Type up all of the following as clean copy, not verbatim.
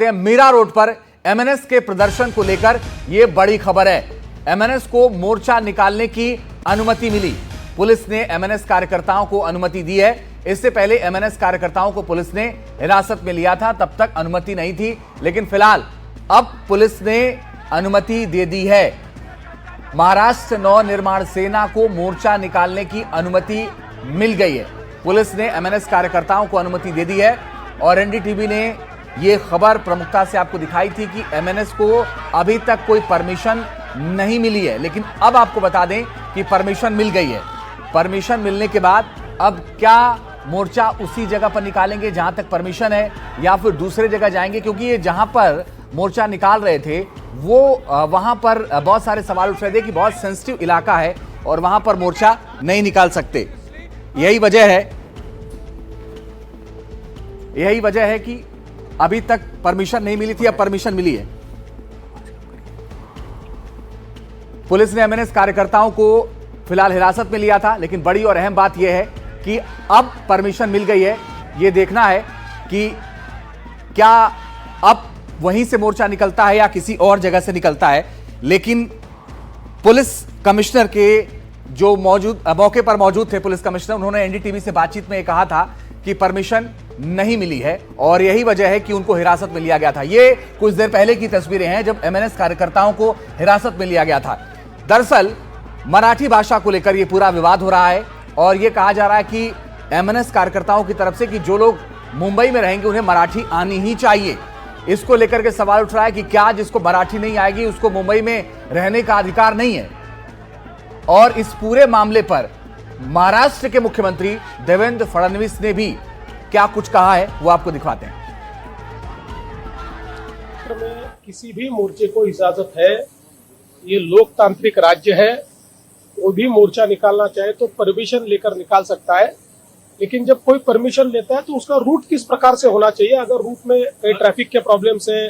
Meera road पर MNS के प्रदर्शन को लेकर यह बड़ी खबर है। एमएनएस को मोर्चा निकालने की अनुमति मिली। पुलिस ने एमएनएस कार्यकर्ताओं को अनुमति दी है। इससे पहले एमएनएस कार्यकर्ताओं को पुलिस ने हिरासत में लिया था, तब तक अनुमति नहीं थी, लेकिन फिलहाल अब पुलिस ने अनुमति दे दी है। महाराष्ट्र नव निर्माण सेना को मोर्चा निकालने की अनुमति मिल गई है। पुलिस ने एमएनएस कार्यकर्ताओं को अनुमति दे दी है और एनडीटीवी ने यह खबर प्रमुखता से आपको दिखाई थी कि एमएनएस को अभी तक कोई परमिशन नहीं मिली है, लेकिन अब आपको बता दें कि परमिशन मिल गई है। परमिशन मिलने के बाद अब क्या मोर्चा उसी जगह पर निकालेंगे जहां तक परमिशन है या फिर दूसरे जगह जाएंगे, क्योंकि ये जहां पर मोर्चा निकाल रहे थे वो वहां पर बहुत सारे सवाल उठ रहे थे कि बहुत सेंसिटिव इलाका है और वहां पर मोर्चा नहीं निकाल सकते। यही वजह है कि अभी तक परमिशन नहीं मिली थी, अब परमिशन मिली है। पुलिस ने एमएनएस कार्यकर्ताओं को फिलहाल हिरासत में लिया था, लेकिन बड़ी और अहम बात यह है कि अब परमिशन मिल गई है। यह देखना है कि क्या अब वहीं से मोर्चा निकलता है या किसी और जगह से निकलता है। लेकिन पुलिस कमिश्नर के जो मौके पर मौजूद थे पुलिस कमिश्नर, उन्होंने एनडीटीवी से बातचीत में कहा था कि परमिशन नहीं मिली है और यही वजह है कि उनको हिरासत में लिया गया था। ये कुछ देर पहले की तस्वीरें हैं जब एमएनएस कार्यकर्ताओं को हिरासत में लिया गया था। दरअसल मराठी भाषा को लेकर यह पूरा विवाद हो रहा है और यह कहा जा रहा है कि एमएनएस कार्यकर्ताओं की तरफ से कि जो लोग मुंबई में रहेंगे उन्हें मराठी आनी ही चाहिए। इसको लेकर के सवाल उठ रहा है कि क्या जिसको मराठी नहीं आएगी उसको मुंबई में रहने का अधिकार नहीं है। और इस पूरे मामले पर महाराष्ट्र के मुख्यमंत्री देवेंद्र फडणवीस ने भी क्या कुछ कहा है वो आपको दिखाते हैं। में किसी भी मोर्चे को इजाजत है, ये लोकतांत्रिक राज्य है, वो भी मोर्चा निकालना चाहे तो परमिशन लेकर निकाल सकता है। लेकिन जब कोई परमिशन लेता है तो उसका रूट किस प्रकार से होना चाहिए। अगर रूट में कई ट्रैफिक के प्रॉब्लम्स है,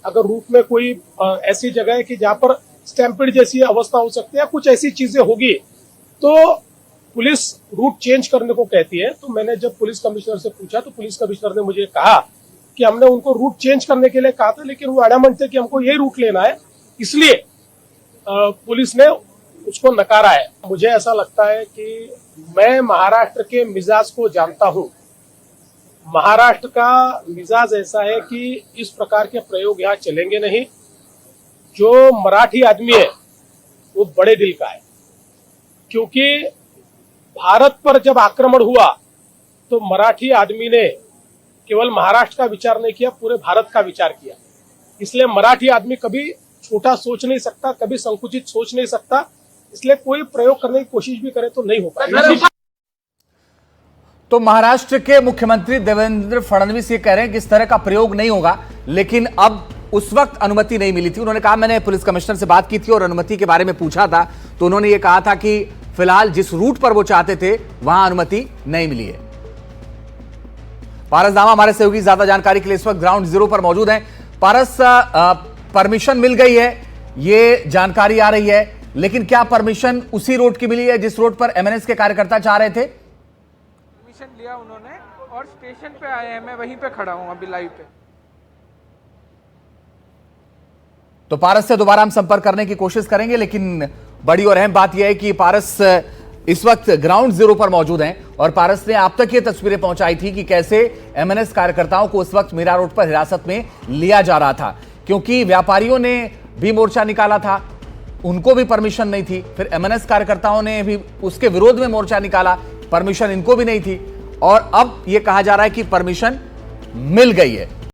अगर रूट में कोई ऐसी जगह है कि जहां पर स्टैम्पिड जैसी अवस्था हो सकती है, कुछ ऐसी चीजें होगी तो पुलिस रूट चेंज करने को कहती है। तो मैंने जब पुलिस कमिश्नर से पूछा तो पुलिस कमिश्नर ने मुझे कहा कि हमने उनको रूट चेंज करने के लिए कहा था, लेकिन वो एडमंट थे कि हमको यही रूट लेना है, इसलिए पुलिस ने उसको नकारा है। मुझे ऐसा लगता है कि मैं महाराष्ट्र के मिजाज को जानता हूं। महाराष्ट्र का मिजाज ऐसा है कि इस प्रकार के प्रयोग यहाँ चलेंगे नहीं। जो मराठी आदमी है वो बड़े दिल का है, क्योंकि भारत पर जब आक्रमण हुआ तो मराठी आदमी ने केवल महाराष्ट्र का विचार नहीं किया, पूरे भारत का विचार किया। इसलिए मराठी आदमी कभी छोटा सोच नहीं सकता, कभी संकुचित सोच नहीं सकता। इसलिए कोई प्रयोग करने की कोशिश भी करे तो नहीं हो पाएगा। तो महाराष्ट्र के मुख्यमंत्री देवेंद्र फडणवीस ये कह रहे हैं कि इस तरह का प्रयोग नहीं होगा, लेकिन अब उस वक्त अनुमति नहीं मिली थी। उन्होंने कहा मैंने पुलिस कमिश्नर से बात की थी और अनुमति के बारे में पूछा था, तो उन्होंने ये कहा था कि फिलहाल जिस रूट पर वो चाहते थे वहां अनुमति नहीं मिली है। पारस दामा हमारे सहयोगी ज्यादा जानकारी के लिए इस वक्त ग्राउंड जीरो पर मौजूद हैं। पारस, परमिशन मिल गई है ये जानकारी आ रही है, लेकिन क्या परमिशन उसी रोड की मिली है जिस रोड पर एमएनएस के कार्यकर्ता चाह रहे थे? परमिशन लिया उन्होंने और स्टेशन पे आए हैं, मैं वहीं पे खड़ा हूं अभी लाइव पे। तो पारस से दोबारा हम संपर्क करने की कोशिश करेंगे, लेकिन बड़ी और अहम बात यह है कि पारस इस वक्त ग्राउंड जीरो पर मौजूद हैं और पारस ने आप तक ये तस्वीरें पहुंचाई थी कि कैसे एमएनएस कार्यकर्ताओं को उस वक्त मीरा रोड पर हिरासत में लिया जा रहा था, क्योंकि व्यापारियों ने भी मोर्चा निकाला था, उनको भी परमिशन नहीं थी। फिर एमएनएस कार्यकर्ताओं ने भी उसके विरोध में मोर्चा निकाला, परमिशन इनको भी नहीं थी और अब यह कहा जा रहा है कि परमिशन मिल गई है।